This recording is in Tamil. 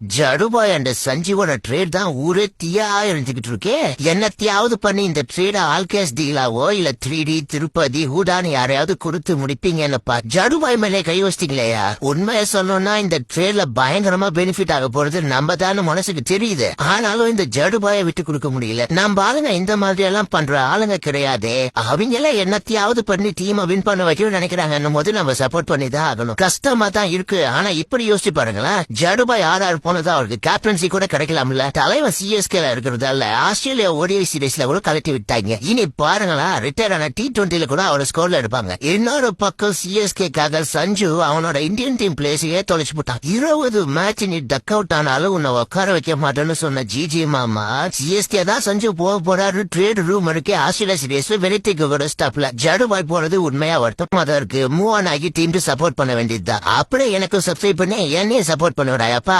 ஜடுபாய் அண்ட் சஞ்சீவோட ட்ரேட் தான் ஊரே தீயா இருந்துகிட்டு இருக்கே. என்னத்தையாவது பண்ணி இந்த ட்ரேட ஆல்கேஸ் டீலாவோ இல்ல 3D திருப்பதி ஹூடான்னு யாரையாவது கொடுத்து முடிப்பீங்கன்னுப்பா. ஜடுபாய் மேலே கை வச்சிட்டீங்களேயா. உண்மையை சொல்லணும்னா இந்த ட்ரேட்ல பயங்கரமா பெனிஃபிட் ஆக போறது நம்ம தான் மனசுக்கு தெரியுது. ஆனாலும் இந்த ஜடுபாயை விட்டு கொடுக்க முடியல. நம்ம ஆளுங்க இந்த மாதிரி எல்லாம் பண்ற ஆளுங்க கிடையாதே. அவங்க எல்லாம் என்னத்தையாவது பண்ணி டீமை வின் பண்ண வைக்கணும்னு நினைக்கிறாங்க போது நம்ம சப்போர்ட் பண்ணி தான் ஆகணும். கஷ்டமா தான் இருக்கு. ஆனா இப்படி யோசிச்சு பாருங்களேன், ஜடுபாய் ஆர்ஆர் போனதா அவருக்கு கேப்டன்சி கூட கிடைக்கலாம்ல. தலைவர் சிஎஸ்கேல இருக்கிறதால ஆஸ்திரேலியா ஓடிஐ சீரீஸ்ல கூட கலட்டி விட்டாங்க. இனி பாருங்களா, ரிட்டையர் ஆன T20ல கூட அவரோட ஸ்கோர்ல எடுப்பாங்க. இன்னொரு பக்கம் சிஎஸ்கேக்காக சஞ்சு அவனோட இந்தியன் டீம் பிளேஸையே தொலைச்சு போட்டான். 20 மேட்ச் நீ டக் அவுட் ஆனாலும் உன்னை உட்கார வைக்க மாட்டேன்னு சொன்ன ஜிஜி மாமா, சிஎஸ்கே தான் சஞ்சு போக போறாரு ட்ரேட் ரூம் இருக்கே. ஆஸ்திரேலியா சீரீஸ் வெனிட்டிக்கு கூட ஸ்டாப்ல. ஜடுபாய் போனது உண்மையா வருத்தமா தான் இருக்கு. மூவ் ஆன் ஆகி டீம் சப்போர்ட் பண்ண வேண்டியதுதான். அப்படியே எனக்கு சப்ஸ்கிரைப் பண்ணி என்னையே சப்போர்ட் பண்ணுவாடாப்பா.